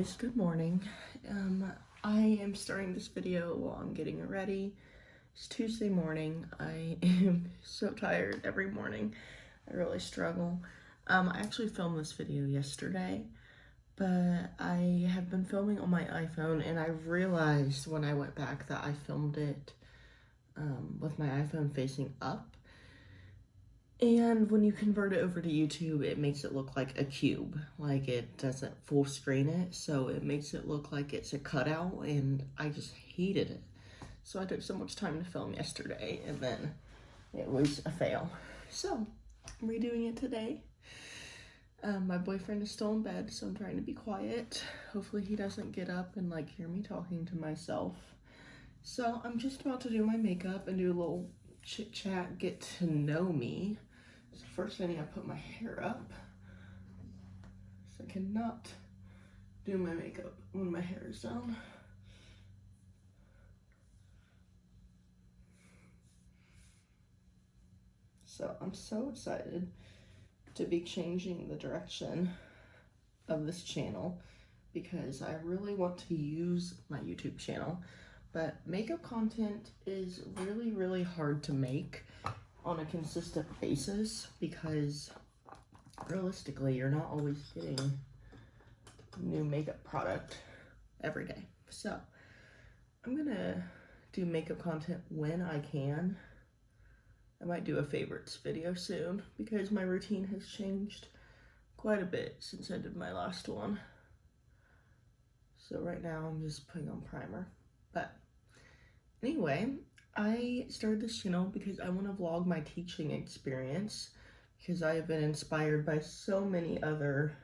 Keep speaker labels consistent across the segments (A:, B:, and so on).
A: Good morning. I am starting this video while I'm getting ready. It's Tuesday morning. I am so tired every morning. I really struggle. I actually filmed this video yesterday, but I have been filming on my iPhone, and I realized when I went back that I filmed it with my iPhone facing up. And when you convert it over to YouTube, it makes it look like a cube. Like, it doesn't full screen it, so it makes it look like it's a cutout, and I just hated it. So I took so much time to film yesterday, and then it was a fail. So, I'm redoing it today. My boyfriend is still in bed, so I'm trying to be quiet. Hopefully he doesn't get up and hear me talking to myself. So I'm just about to do my makeup and do a little chit chat, get to know me. So first I need to put my hair up. So I cannot do my makeup when my hair is down. So I'm so excited to be changing the direction of this channel because I really want to use my YouTube channel. But makeup content is really, really hard to make on a consistent basis because realistically, you're not always getting new makeup product every day. So I'm gonna do makeup content when I can. I might do a favorites video soon because my routine has changed quite a bit since I did my last one. So right now I'm just putting on primer. But anyway, I started this channel because I want to vlog my teaching experience because I have been inspired by so many other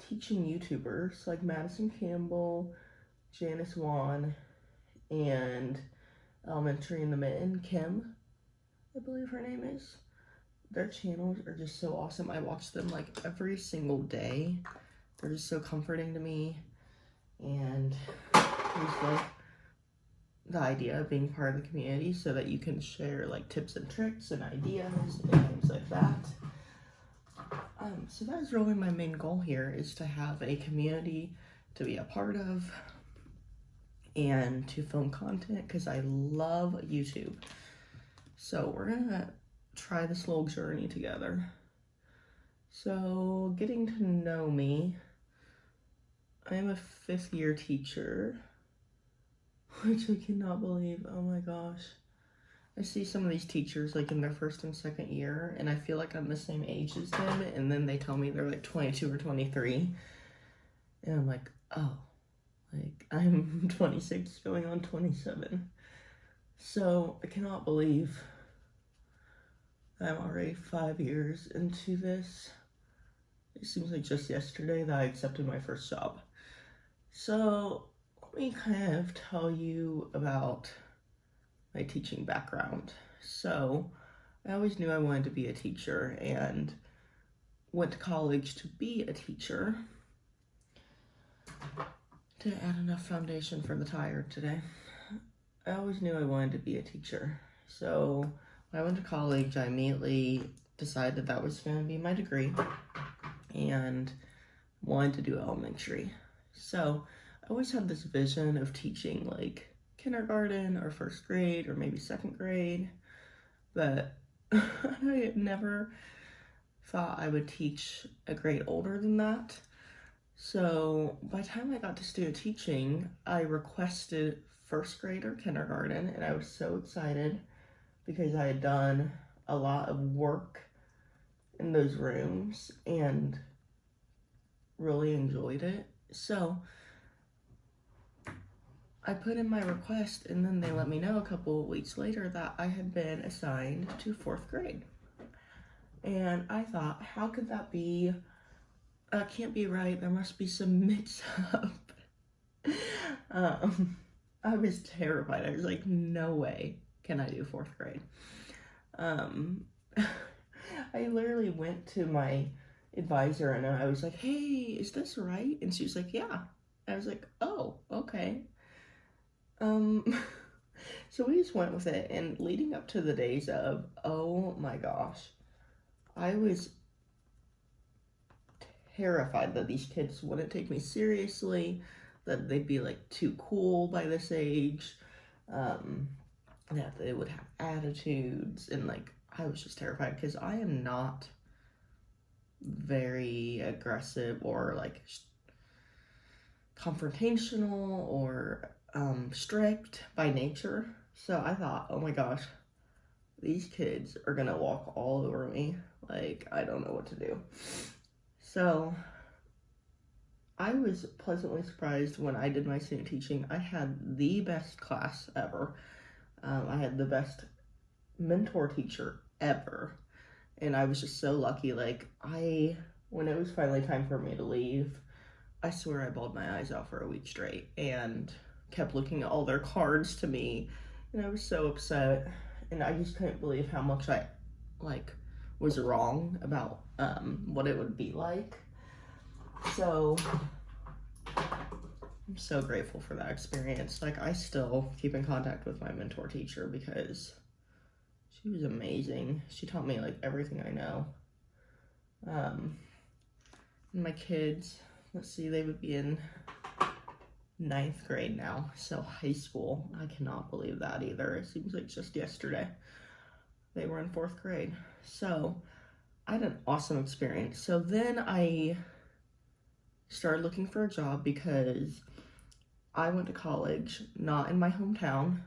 A: teaching YouTubers like Madison Campbell, Janice Wan, and Elementary in the Mitten, Kim, I believe her name is. Their channels are just so awesome. I watch them every single day. They're just so comforting to me. And just the idea of being part of the community so that you can share tips and tricks and ideas and things like that. So that is really my main goal here, is to have a community to be a part of and to film content because I love YouTube. So we're gonna try this little journey together. So getting to know me, I am a 5th year teacher, which I cannot believe. Oh my gosh. I see some of these teachers in their 1st and 2nd year, and I feel like I'm the same age as them, and then they tell me they're 22 or 23. And I'm like, oh, I'm 26 going on 27. So I cannot believe I'm already 5 years into this. It seems like just yesterday that I accepted my first job. So let me kind of tell you about my teaching background. So I always knew I wanted to be a teacher and went to college to be a teacher. To add enough foundation for the tired today. I always knew I wanted to be a teacher. So when I went to college, I immediately decided that was going to be my degree and wanted to do elementary. So I always had this vision of teaching kindergarten or 1st grade or maybe 2nd grade, but I never thought I would teach a grade older than that. So by the time I got to student teaching, I requested 1st grade or kindergarten, and I was so excited because I had done a lot of work in those rooms and really enjoyed it. So I put in my request, and then they let me know a couple of weeks later that I had been assigned to 4th grade. And I thought, how could that be? Can't be right. There must be some mix-up. I was terrified. I was like, no way can I do 4th grade. I literally went to my advisor and I was like, hey, is this right? And she was like, yeah. I was like, oh, okay. So we just went with it, and leading up to the days of, oh my gosh, I was terrified that these kids wouldn't take me seriously, that they'd be like too cool by this age, that they would have attitudes, and like I was just terrified because I am not very aggressive or like confrontational or strict by nature. So I thought, oh my gosh, these kids are gonna walk all over me. Like, I don't know what to do. So I was pleasantly surprised when I did my student teaching. I had the best class ever. I had the best mentor teacher ever. And I was just so lucky. Like, when it was finally time for me to leave, I swear I bawled my eyes out for a week straight and kept looking at all their cards to me. And I was so upset. And I just couldn't believe how much I, like, was wrong about what it would be like. So I'm so grateful for that experience. Like, I still keep in contact with my mentor teacher because she was amazing. She taught me like everything I know. And my kids, let's see, they would be in 9th grade now, so high school. I cannot believe that either. It seems like just yesterday they were in 4th grade. So I had an awesome experience. So then I started looking for a job because I went to college not in my hometown,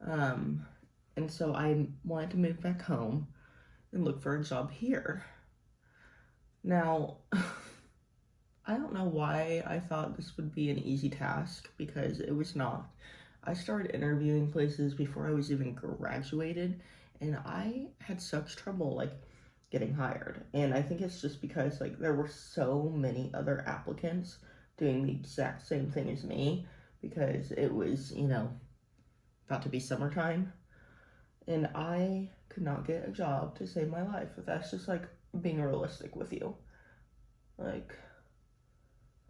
A: and so I wanted to move back home and look for a job here. Now, I don't know why I thought this would be an easy task, because it was not. I started interviewing places before I was even graduated, and I had such trouble like getting hired. And I think it's just because like there were so many other applicants doing the exact same thing as me, because it was, you know, about to be summertime, and I could not get a job to save my life. That's just like being realistic with you. Like,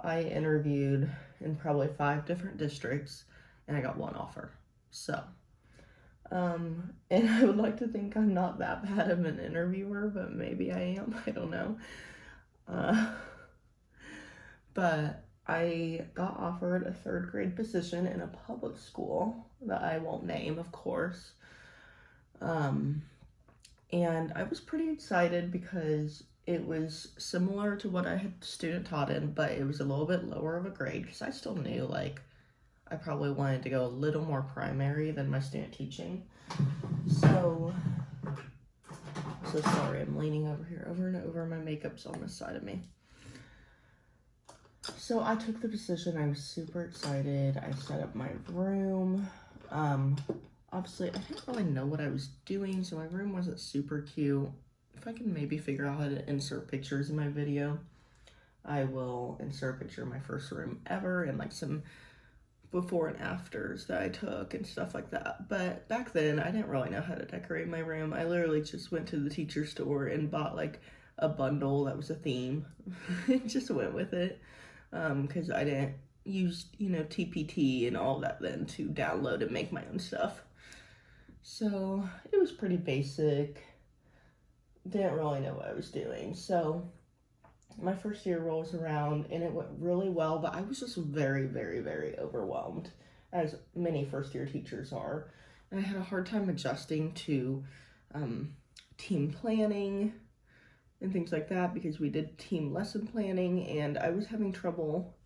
A: I interviewed in probably 5 different districts and I got 1 offer. So, and I would like to think I'm not that bad of an interviewer, but maybe I am. I don't know. But I got offered a 3rd grade position in a public school that I won't name, of course. And I was pretty excited because it was similar to what I had student taught in, but it was a little bit lower of a grade because I still knew like I probably wanted to go a little more primary than my student teaching. So sorry, I'm leaning over here over and over. My makeup's on this side of me. So I took the position. I was super excited. I set up my room. Obviously, I didn't really know what I was doing, so my room wasn't super cute. If I can maybe figure out how to insert pictures in my video, I will insert a picture of my first room ever and like some before and afters that I took and stuff like that. But back then, I didn't really know how to decorate my room. I literally just went to the teacher store and bought like a bundle that was a theme and just went with it, because I didn't use, you know, TPT and all that then to download and make my own stuff. So it was pretty basic. Didn't really know what I was doing. So my first year rolls around and it went really well, but I was just very, very, very overwhelmed, as many first year teachers are. And I had a hard time adjusting to team planning and things like that, because we did team lesson planning and I was having trouble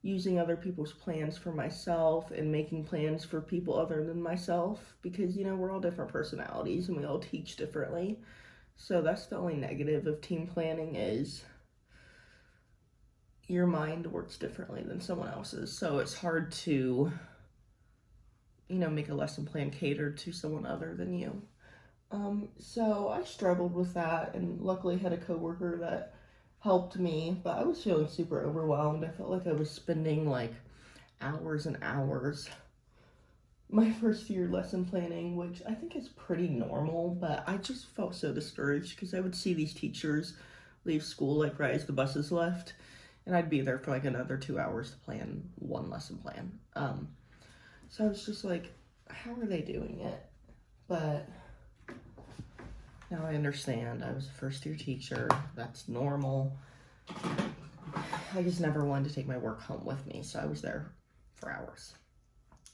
A: using other people's plans for myself and making plans for people other than myself, because, you know, we're all different personalities and we all teach differently. So that's the only negative of team planning, is your mind works differently than someone else's. So it's hard to, you know, make a lesson plan catered to someone other than you. So I struggled with that, and luckily had a coworker that helped me, but I was feeling super overwhelmed. I felt like I was spending like hours and hours my first year lesson planning, which I think is pretty normal, but I just felt so discouraged because I would see these teachers leave school like right as the buses left, and I'd be there for like another 2 hours to plan one lesson plan. So I was just like, how are they doing it? But now I understand. I was a first year teacher. That's normal. I just never wanted to take my work home with me, so I was there for hours.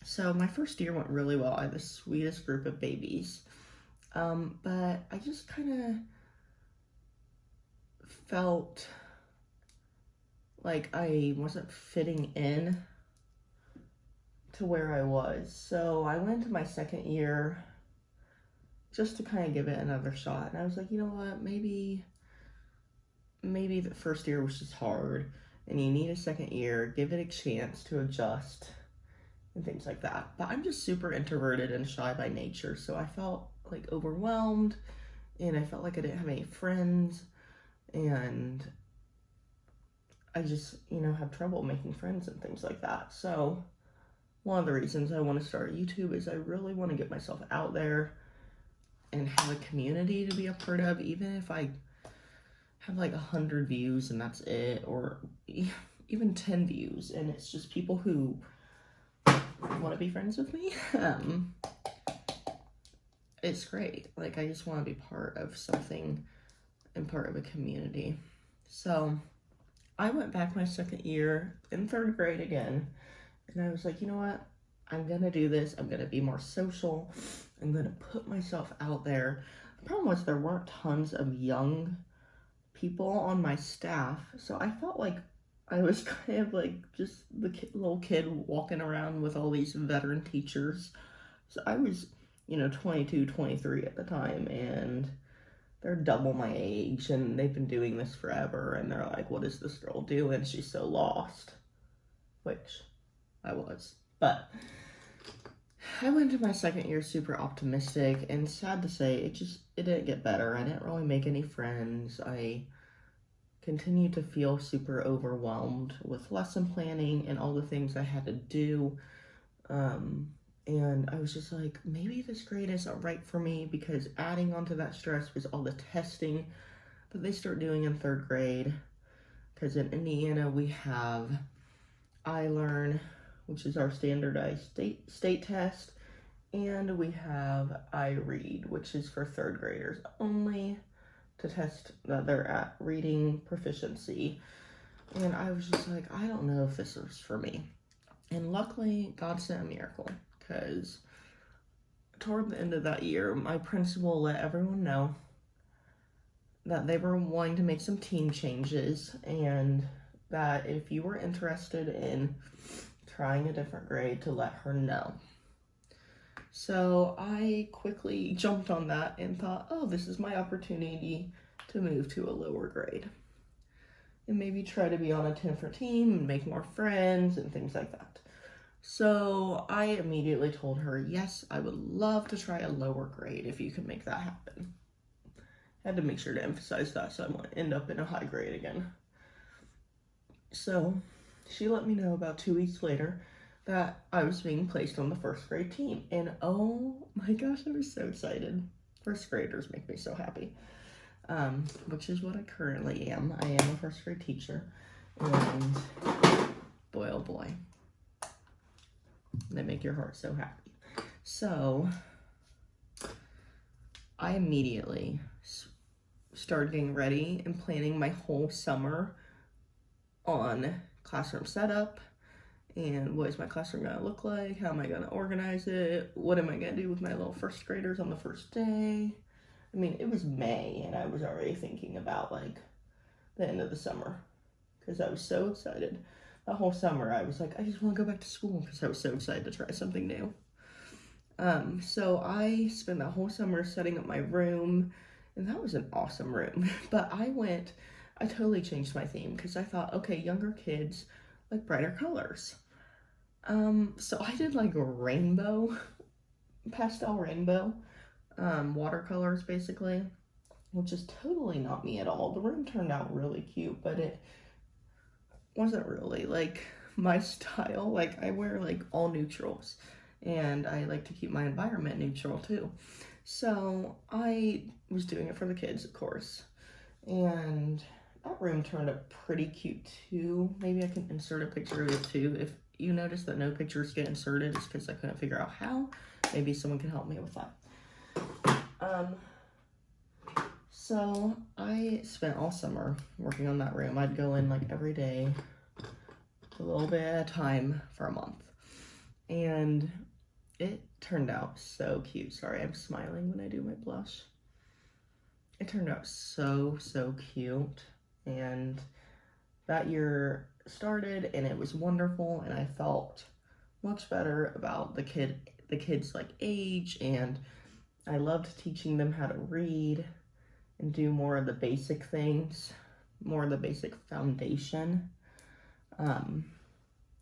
A: So my first year went really well. I had the sweetest group of babies. But I just kind of felt like I wasn't fitting in to where I was. So I went into my second year just to kind of give it another shot. And I was like, you know what, maybe the first year was just hard and you need a second year, give it a chance to adjust and things like that. But I'm just super introverted and shy by nature, so I felt like overwhelmed and I felt like I didn't have any friends, and I just, have trouble making friends and things like that. So one of the reasons I want to start YouTube is I really want to get myself out there and have a community to be a part of, even if I have like 100 views and that's it, or even 10 views and it's just people who want to be friends with me. It's great. Like, I just want to be part of something and part of a community. So I went back my second year in third grade again, and I was like, you know what? I'm going to do this. I'm going to be more social. I'm going to put myself out there. The problem was there weren't tons of young people on my staff, so I felt like I was kind of like just the little kid walking around with all these veteran teachers. So I was, 22, 23 at the time, and they're double my age, and they've been doing this forever, and they're like, what is this girl doing? She's so lost, which I was. But I went into my second year super optimistic, and sad to say, it didn't get better. I didn't really make any friends. I continued to feel super overwhelmed with lesson planning and all the things I had to do. And I was just like, maybe this grade isn't right for me, because adding onto that stress was all the testing that they start doing in third grade. Because in Indiana, we have iLearn, which is our standardized state test, and we have iRead, which is for third graders only, to test that they're at reading proficiency. And I was just like, I don't know if this is for me. And luckily, God sent a miracle, because toward the end of that year, my principal let everyone know that they were wanting to make some team changes, and that if you were interested in trying a different grade, to let her know. So I quickly jumped on that and thought, oh, this is my opportunity to move to a lower grade and maybe try to be on a different team and make more friends and things like that. So I immediately told her, yes, I would love to try a lower grade if you could make that happen. I had to make sure to emphasize that, so I won't end up in a high grade again. So she let me know about 2 weeks later that I was being placed on the first grade team. And oh my gosh, I was so excited. First graders make me so happy. Which is what I currently am. I am a first grade teacher. And boy, oh boy, they make your heart so happy. So I immediately started getting ready and planning my whole summer on classroom setup, and what is my classroom going to look like, how am I going to organize it, what am I going to do with my little first graders on the first day. I mean, it was May, and I was already thinking about, like, the end of the summer, because I was so excited. The whole summer, I was like, I just want to go back to school, because I was so excited to try something new. So I spent that whole summer setting up my room, and that was an awesome room. But I totally changed my theme, because I thought, okay, younger kids like brighter colors. So I did like a pastel rainbow, watercolors basically, which is totally not me at all. The room turned out really cute, but it wasn't really like my style. Like, I wear like all neutrals, and I like to keep my environment neutral too. So I was doing it for the kids, of course, and that room turned out pretty cute too. Maybe I can insert a picture of it too. If you notice that no pictures get inserted, it's because I couldn't figure out how. Maybe someone can help me with that. So I spent all summer working on that room. I'd go in like every day, a little bit at a time for a month. And it turned out so cute. Sorry, I'm smiling when I do my blush. It turned out so cute. And that year started and it was wonderful, and I felt much better about the kids like age, and I loved teaching them how to read and do more of the basic things, more of the basic foundation.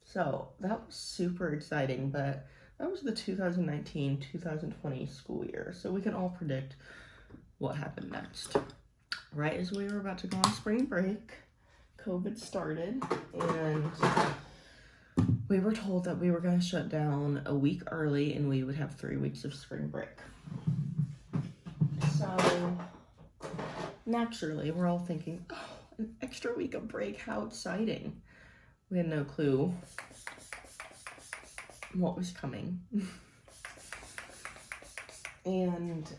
A: So that was super exciting, but that was the 2019-2020 school year, so we can all predict what happened next. Right as we were about to go on spring break, COVID started, and we were told that we were going to shut down a week early and we would have 3 weeks of spring break. So naturally, we're all thinking, oh, an extra week of break, how exciting. We had no clue what was coming. And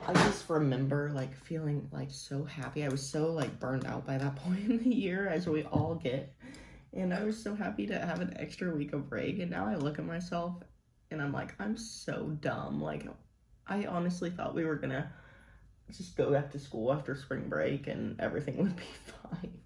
A: I just remember like feeling like so happy. I was so like burned out by that point in the year, as we all get. And I was so happy to have an extra week of break. And now I look at myself and I'm like, I'm so dumb. Like, I honestly thought we were gonna just go back to school after spring break and everything would be fine.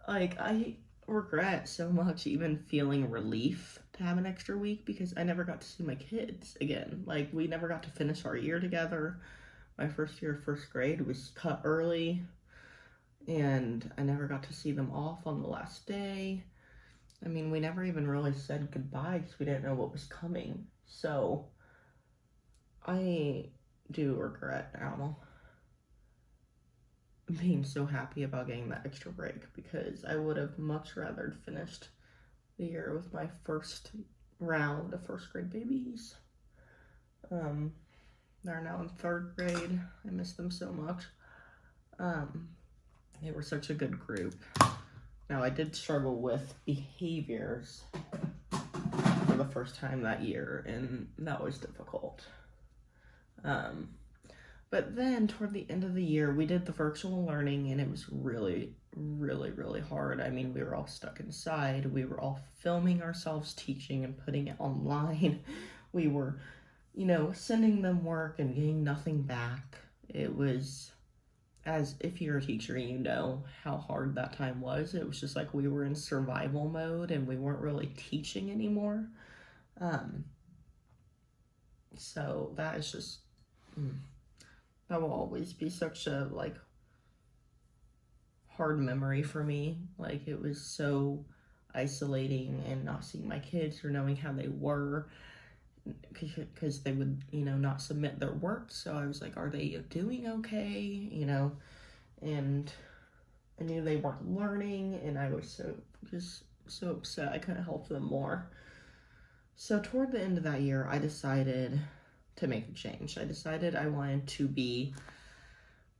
A: Like, I regret so much even feeling relief to have an extra week, because I never got to see my kids again. Like, we never got to finish our year together. My first year of first grade was cut early, and I never got to see them off on the last day. I mean, we never even really said goodbye because we didn't know what was coming. So I do regret now being so happy about getting that extra break, because I would have much rather finished the year with my first round of first grade babies. They're now in 3rd grade. I miss them so much. They were such a good group. Now, I did struggle with behaviors for the first time that year, and that was difficult. But then toward the end of the year, we did the virtual learning, and it was really hard. I mean, we were all stuck inside. We were all filming ourselves teaching and putting it online. We were, sending them work and getting nothing back. It was, as if you're a teacher, you know how hard that time was. It was just like we were in survival mode and we weren't really teaching anymore. So that is just, that will always be such a, like, hard memory for me. Like, it was so isolating, and not seeing my kids or knowing how they were, because they would, not submit their work. So I was like, are they doing okay? And I knew they weren't learning, and I was so upset I couldn't help them more. So toward the end of that year, I decided to make a change. I decided I wanted to be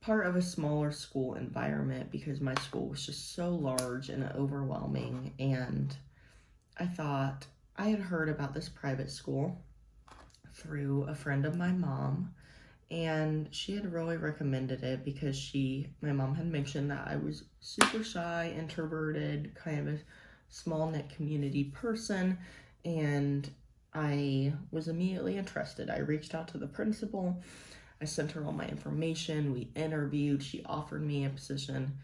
A: part of a smaller school environment, because my school was just so large and overwhelming. And I thought, I had heard about this private school through a friend of my mom, and she had really recommended it because my mom had mentioned that I was super shy, introverted, kind of a small knit community person, and I was immediately interested. I reached out to the principal. I sent her all my information. We interviewed. She offered me a position.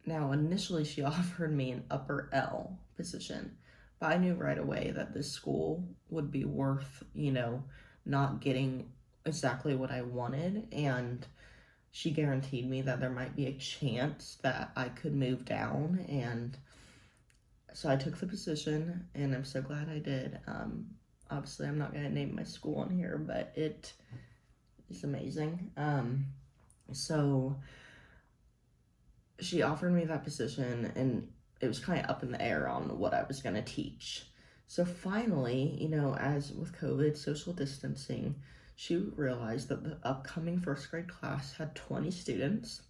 A: Now, initially, she offered me an upper L position, but I knew right away that this school would be worth, not getting exactly what I wanted, and she guaranteed me that there might be a chance that I could move down, and so I took the position, and I'm so glad I did. Obviously, I'm not going to name my school on here, but it is amazing. So she offered me that position, and it was kind of up in the air on what I was going to teach. So finally, as with COVID, social distancing, she realized that the upcoming first grade class had 20 students,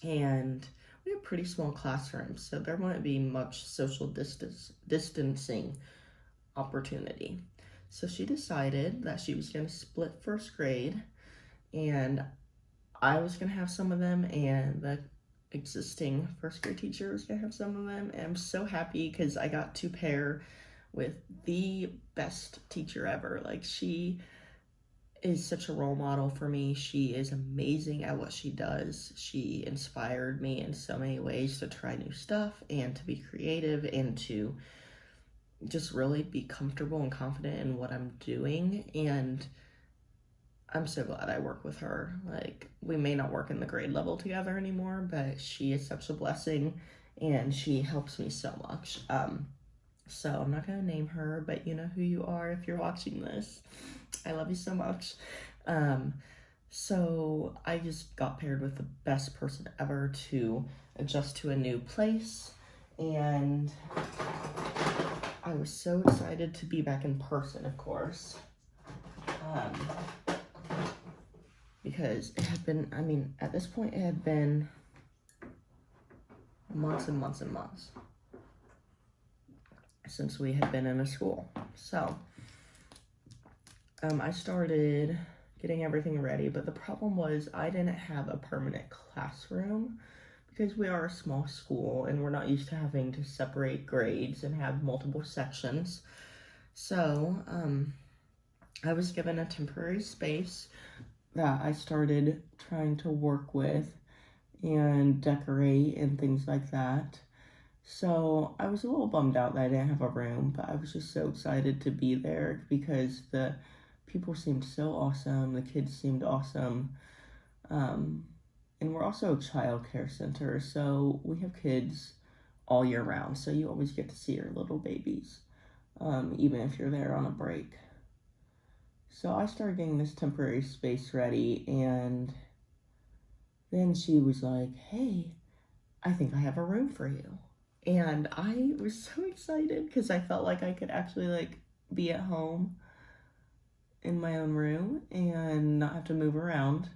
A: and we have pretty small classrooms, so there wouldn't be much social distancing opportunity. So she decided that she was going to split first grade, and I was going to have some of them, and the existing first grade teacher was going to have some of them. And I'm so happy because I got to pair with the best teacher ever. Like, she is such a role model for me. She is amazing at what she does. She inspired me in so many ways to try new stuff and to be creative and to just really be comfortable and confident in what I'm doing. And I'm so glad I work with her. Like, we may not work in the grade level together anymore, but she is such a blessing and she helps me so much. So I'm not gonna name her, but you know who you are if you're watching this. I love you so much. So I just got paired with the best person ever to adjust to a new place, and I was so excited to be back in person, of course. Because it had been, I mean, at this point it had been months and months and months since we had been in a school. So I started getting everything ready, but the problem was I didn't have a permanent classroom because we are a small school and we're not used to having to separate grades and have multiple sections. So I was given a temporary space that I started trying to work with and decorate and things like that. So I was a little bummed out that I didn't have a room, but I was just so excited to be there because the people seemed so awesome, the kids seemed awesome, and we're also a child care center, so we have kids all year round, so you always get to see your little babies, even if you're there on a break. So I started getting this temporary space ready, and then she was like, hey, I think I have a room for you. And I was so excited because I felt like I could actually like be at home in my own room and not have to move around.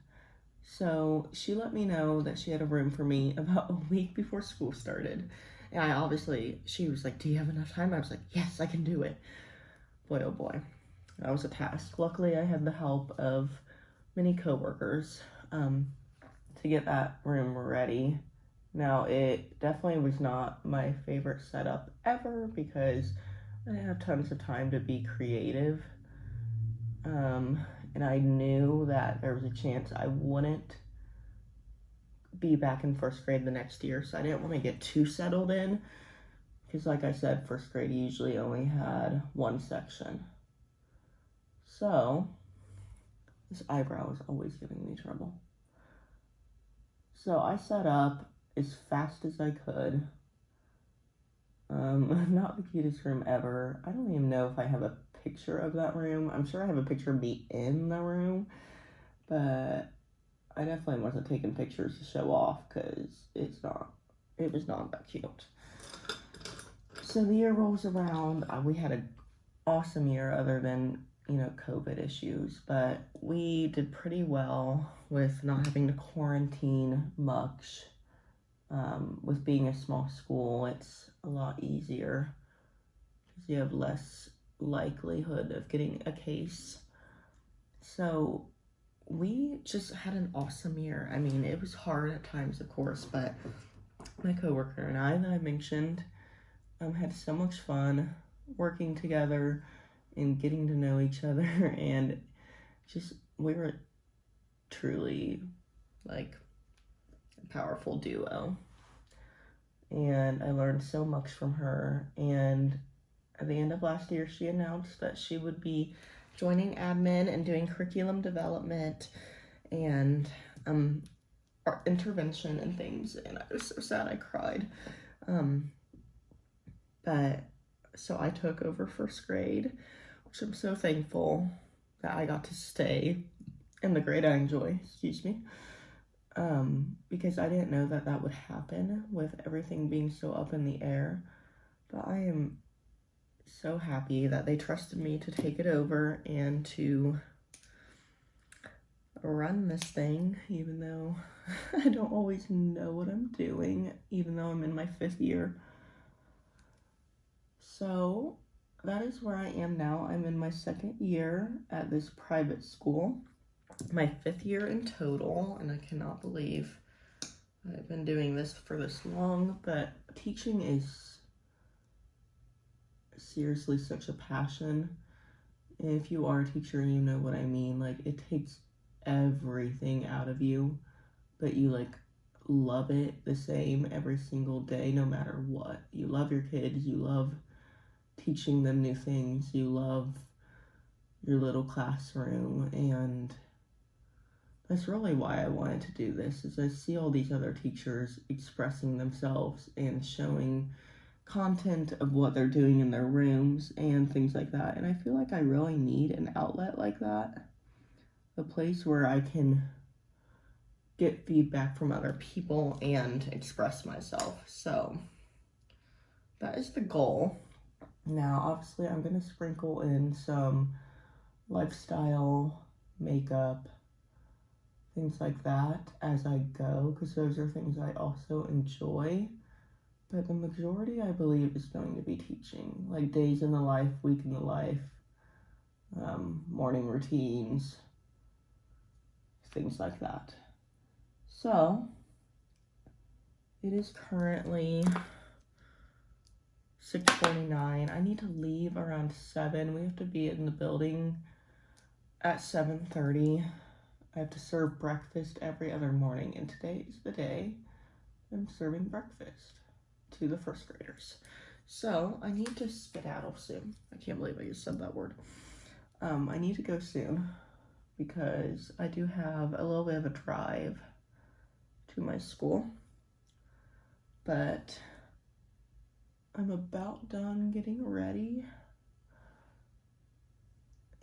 A: So she let me know that she had a room for me about a week before school started. And she was like, do you have enough time? I was like, yes, I can do it. Boy, oh boy, that was a task. Luckily, I had the help of many coworkers to get that room ready. Now, it definitely was not my favorite setup ever because I didn't have tons of time to be creative. And I knew that there was a chance I wouldn't be back in first grade the next year, so I didn't want to get too settled in because, like I said, first grade usually only had one section. So, this eyebrow is always giving me trouble. So I set up as fast as I could. Not the cutest room ever. I don't even know if I have a picture of that room. I'm sure I have a picture of me in the room, but I definitely wasn't taking pictures to show off because it was not that cute. So the year rolls around. We had an awesome year other than, COVID issues, but we did pretty well with not having to quarantine much. With being a small school, it's a lot easier because you have less likelihood of getting a case. So we just had an awesome year. I mean, it was hard at times, of course, but my coworker and I that I mentioned had so much fun working together and getting to know each other, and just we were truly like a powerful duo. And I learned so much from her, and at the end of last year she announced that she would be joining admin and doing curriculum development and art intervention and things, and I was so sad I cried. But so I took over first grade, which I'm so thankful that I got to stay in the grade I enjoy, because I didn't know that that would happen with everything being so up in the air. But I am so happy that they trusted me to take it over and to run this thing, even though I don't always know what I'm doing, even though I'm in my 5th year. So that is where I am now. I'm in my 2nd year at this private school. my 5th year in total, and I cannot believe I've been doing this for this long, but teaching is seriously such a passion. If you are a teacher, you know what I mean. Like, it takes everything out of you, but you like love it the same every single day, no matter what. You love your kids, you love teaching them new things, you love your little classroom, and that's really why I wanted to do this, is I see all these other teachers expressing themselves and showing content of what they're doing in their rooms and things like that, and I feel like I really need an outlet like that, a place where I can get feedback from other people and express myself. So that is the goal. Now, obviously, I'm going to sprinkle in some lifestyle, makeup, things like that as I go, because those are things I also enjoy. But the majority, I believe, is going to be teaching, like days in the life, week in the life, morning routines, things like that. So, it is currently 6:49. I need to leave around 7. We have to be in the building at 7:30. I have to serve breakfast every other morning, and today is the day I'm serving breakfast to the first graders. So, I need to skedaddle soon. I can't believe I just said that word. I need to go soon because I do have a little bit of a drive to my school, but I'm about done getting ready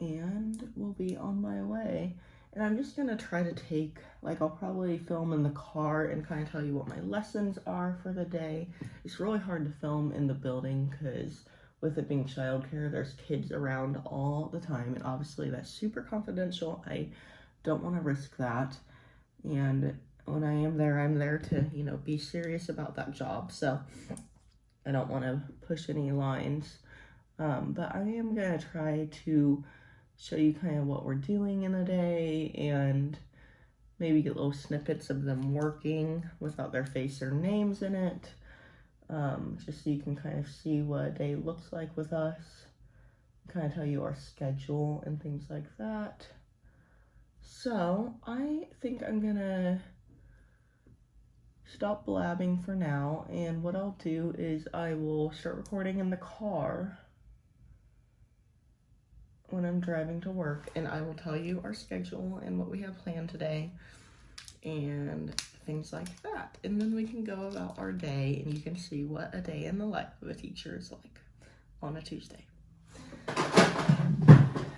A: and will be on my way. And I'm just gonna try to take, like, I'll probably film in the car and kind of tell you what my lessons are for the day. It's really hard to film in the building because with it being childcare, there's kids around all the time, and obviously that's super confidential. I don't want to risk that, and when I am there, I'm there to, you know, be serious about that job, so I don't want to push any lines, but I am going to try to show you kind of what we're doing in a day, and maybe get little snippets of them working without their face or names in it, just so you can kind of see what a day looks like with us, kind of tell you our schedule and things like that. So I think I'm gonna stop blabbing for now, and what I'll do is I will start recording in the car when I'm driving to work, and I will tell you our schedule and what we have planned today and things like that, and then we can go about our day and you can see what a day in the life of a teacher is like on a Tuesday.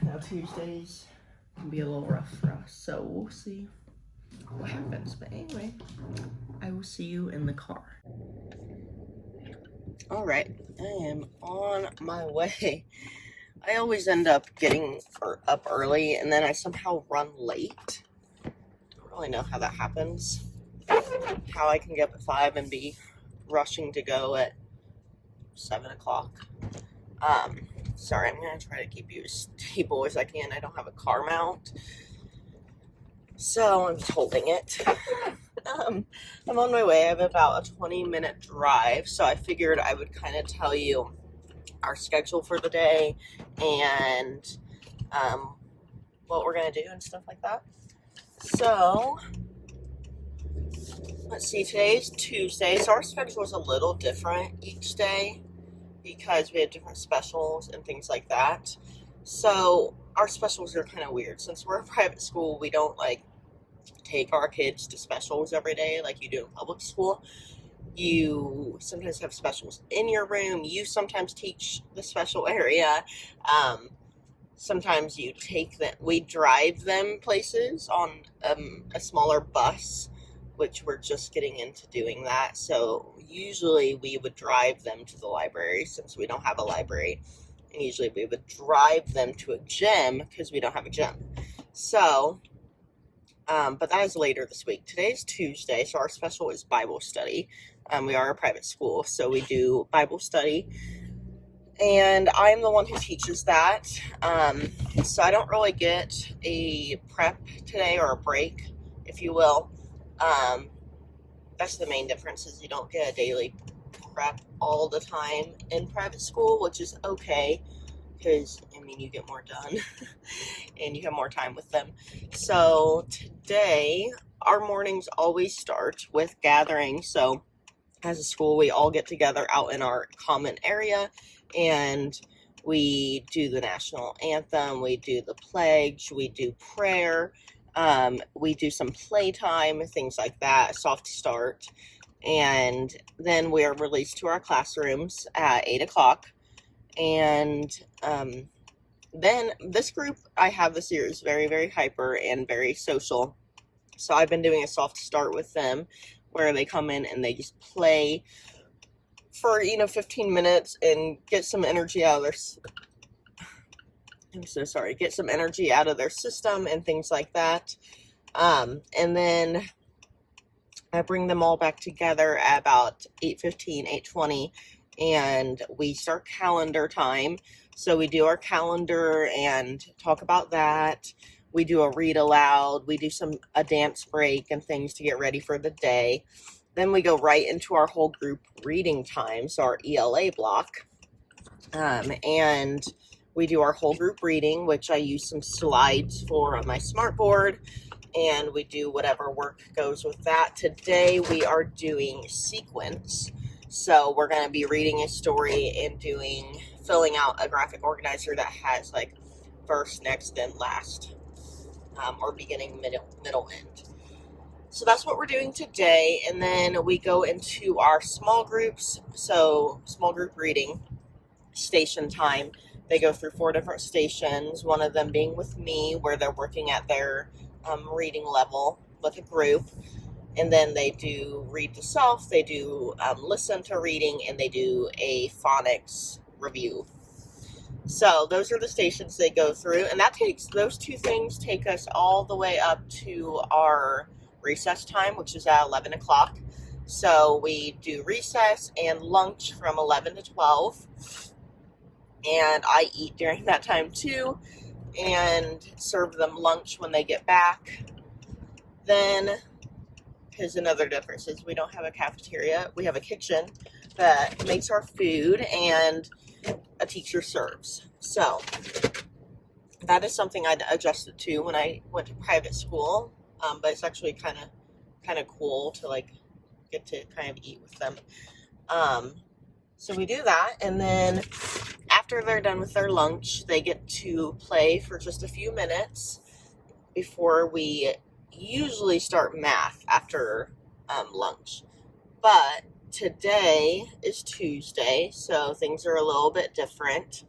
A: Now Tuesdays can be a little rough for us, so we'll see what happens, but anyway, I will see you in the car. All right, I am on my way. I always end up getting up early and then I somehow run late. Don't really know how that happens. How I can get up at 5 and be rushing to go at 7 o'clock. Sorry, I'm going to try to keep you as stable as I can. I don't have a car mount, so I'm just holding it. I'm on my way. I have about a 20-minute drive, so I figured I would kind of tell you our schedule for the day and what we're going to do and stuff like that. So, let's see, today's Tuesday, so our schedule is a little different each day because we have different specials and things like that. So, our specials are kind of weird. Since we're a private school, we don't, like, take our kids to specials every day like you do in public school. You sometimes have specials in your room. You sometimes teach the special area. Sometimes you take them, we drive them places on a smaller bus, which we're just getting into doing that. So usually we would drive them to the library since we don't have a library. And usually we would drive them to a gym because we don't have a gym. So, but that is later this week. Today's Tuesday, so our special is Bible study. We are a private school, so we do Bible study. and I'm the one who teaches that. So I don't really get a prep today, or a break, if you will. That's the main difference, is you don't get a daily prep all the time in private school, which is okay, because, I mean, you get more done and you have more time with them. So today, our mornings always start with gathering. So as a school, we all get together out in our common area, and we do the national anthem, we do the pledge, we do prayer, we do some playtime, things like that, soft start, and then we are released to our classrooms at 8 o'clock. And then this group I have this year is very, very hyper and very social. So I've been doing a soft start with them, where they come in and they just play for 15 minutes and get some energy out of their get some energy out of their system and things like that. And then I bring them all back together at about 8:15, 8:20, and we start calendar time. So we do our calendar and talk about that. We do a read aloud. We do a dance break and things to get ready for the day. Then we go right into our whole group reading time, so our ELA block. And we do our whole group reading, which I use some slides for on my smartboard, and we do whatever work goes with that. Today we are doing sequence. So we're going to be reading a story and filling out a graphic organizer that has like first, next, then last, or beginning, middle, end. So that's what we're doing today. And then we go into our small groups. So small group reading, station time. They go through 4 different stations, one of them being with me, where they're working at their reading level with a group. And then they do read to self, they do listen to reading, and they do a phonics review. So those are the stations they go through, and those 2 things take us all the way up to our recess time, which is at 11 o'clock. So we do recess and lunch from 11 to 12, and I eat during that time too, and serve them lunch when they get back. Then, because another difference is we don't have a cafeteria, we have a kitchen that makes our food, and a teacher serves. So that is something I adjusted to when I went to private school, but it's actually kind of cool to like get to kind of eat with them. So we do that, and then after they're done with their lunch, they get to play for just a few minutes before we usually start math after lunch. But today is Tuesday, so things are a little bit different.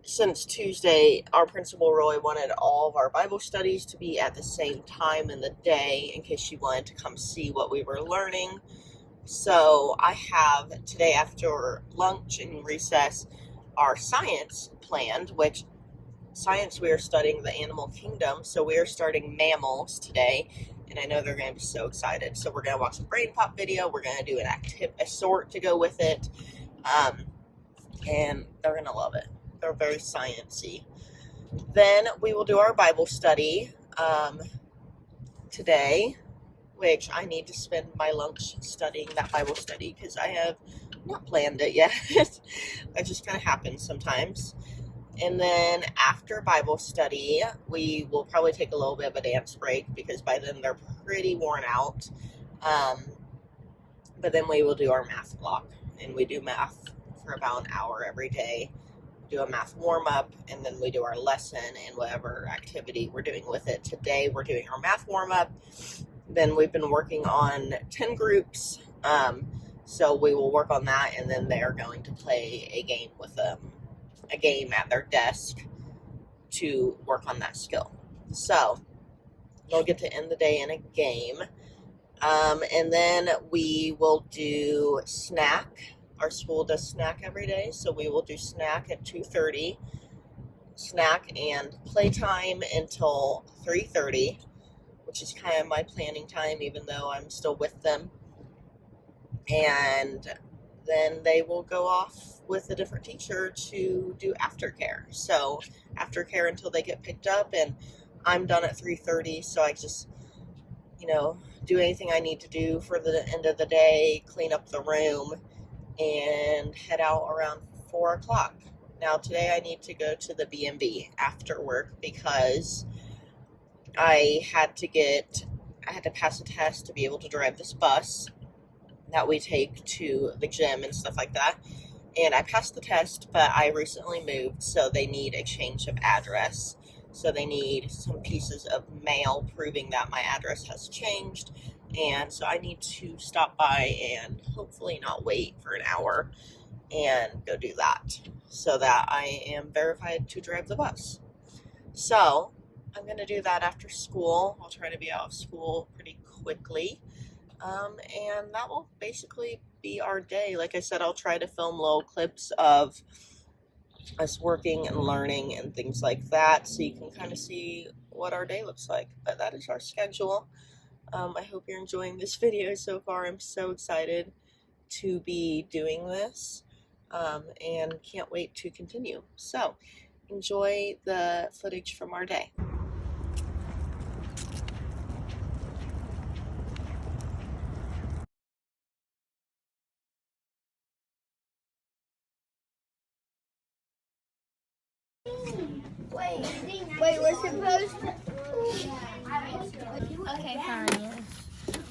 A: Since Tuesday, our principal really wanted all of our Bible studies to be at the same time in the day, in case she wanted to come see what we were learning. So I have today after lunch and recess our science planned, which science we are studying the animal kingdom, so we are starting mammals today, and I know they're going to be so excited. So we're going to watch a brain pop video, we're going to do a sort to go with it, and they're going to love it. They're very sciencey. Then we will do our Bible study today, which I need to spend my lunch studying that Bible study, because I have not planned it yet. That just kind of happens sometimes. And then after Bible study, we will probably take a little bit of a dance break, because by then they're pretty worn out. But then we will do our math block, and we do math for about an hour every day. Do a math warm-up, and then we do our lesson and whatever activity we're doing with it. Today we're doing our math warm-up. Then we've been working on 10 groups, so we will work on that, and then they are going to play a game with them. A game at their desk to work on that skill. So they'll get to end the day in a game. And then we will do snack. Our school does snack every day, so we will do snack at 2:30. Snack and playtime until 3:30, which is kind of my planning time, even though I'm still with them. And then they will go off with a different teacher to do aftercare. So aftercare until they get picked up, and I'm done at 3:30, so I just, do anything I need to do for the end of the day, clean up the room, and head out around 4 o'clock. Now today I need to go to the B&B after work because I had to pass a test to be able to drive this bus that we take to the gym and stuff like that. And I passed the test, but I recently moved, so they need a change of address. So they need some pieces of mail proving that my address has changed. And so I need to stop by and hopefully not wait for an hour and go do that so that I am verified to drive the bus. So I'm going to do that after school. I'll try to be out of school pretty quickly. And that will basically be our day. Like I said, I'll try to film little clips of us working and learning and things like that so you can kind of see what our day looks like. But that is our schedule. I hope you're enjoying this video so far. I'm so excited to be doing this and can't wait to continue. So enjoy the footage from our day.
B: Wait, we're supposed to. Okay, fine.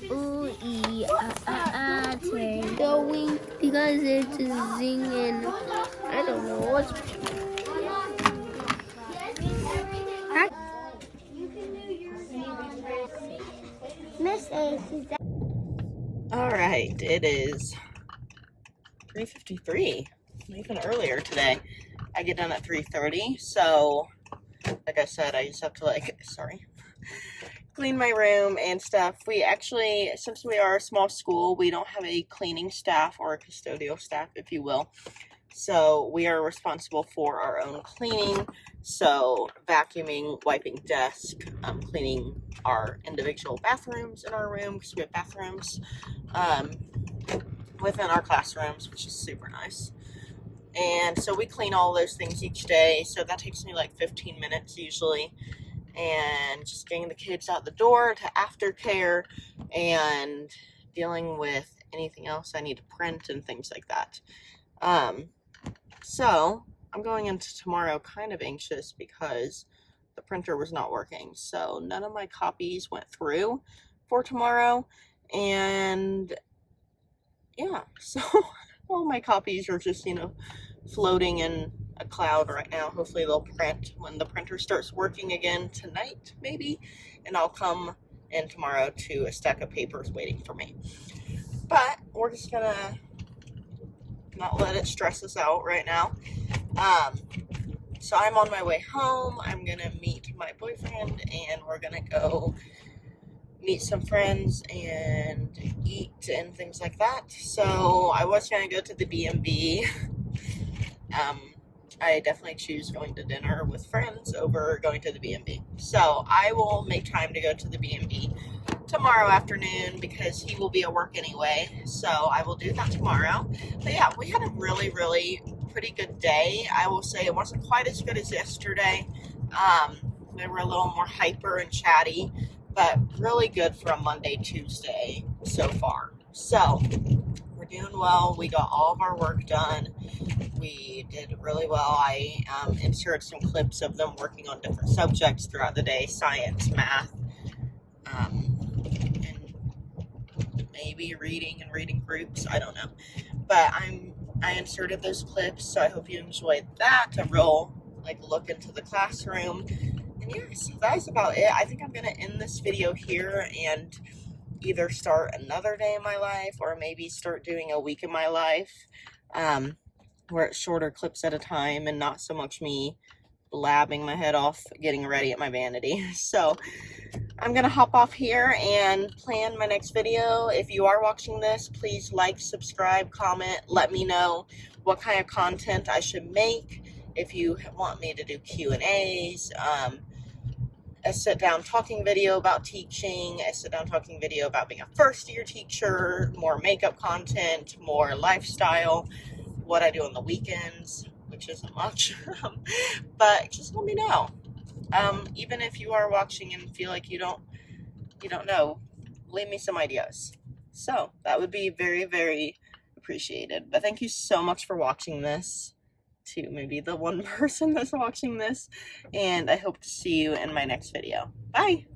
B: Ooh, going because it's singing. I don't know what's. Miss A.
A: All right, it is 3:53, even earlier today. I get done at 3:30, so like I said, I just have to clean my room and stuff. We actually, since we are a small school, we don't have a cleaning staff or a custodial staff, if you will. So we are responsible for our own cleaning. So vacuuming, wiping desk, cleaning our individual bathrooms in our room, because we have bathrooms within our classrooms, which is super nice. And so we clean all those things each day. So that takes me like 15 minutes usually. And just getting the kids out the door to aftercare and dealing with anything else I need to print and things like that. So I'm going into tomorrow kind of anxious because the printer was not working. So none of my copies went through for tomorrow. And yeah, so all my copies are just, floating in a cloud right now. Hopefully they'll print when the printer starts working again tonight, maybe, and I'll come in tomorrow to a stack of papers waiting for me. But we're just gonna not let it stress us out right now. So I'm on my way home. I'm gonna meet my boyfriend and we're gonna go meet some friends and eat and things like that. So I was gonna go to the B&B. I definitely choose going to dinner with friends over going to the B&B. So I will make time to go to the B&B tomorrow afternoon because he will be at work anyway. So I will do that tomorrow. But yeah, we had a really, really pretty good day. I will say it wasn't quite as good as yesterday. They were a little more hyper and chatty, but really good for a Monday, Tuesday so far. So we're doing well. We got all of our work done. We did really well. I inserted some clips of them working on different subjects throughout the day, science, math, and maybe reading and reading groups. I don't know. But I inserted those clips, so I hope you enjoyed that. A real look into the classroom. And yeah, so that is about it. I think I'm gonna end this video here and either start another day in my life or maybe start doing a week in my life. Where it's shorter clips at a time and not so much me blabbing my head off getting ready at my vanity. So I'm gonna hop off here and plan my next video. If you are watching this, please like, subscribe, comment, let me know what kind of content I should make. If you want me to do Q&As, a sit-down talking video about teaching, a sit-down talking video about being a first-year teacher, more makeup content, more lifestyle, what I do on the weekends, which isn't much. But just let me know. Even if you are watching and feel like you don't know, leave me some ideas. So that would be very, very appreciated. But thank you so much for watching this, to maybe the one person that's watching this, and I hope to see you in my next video. Bye!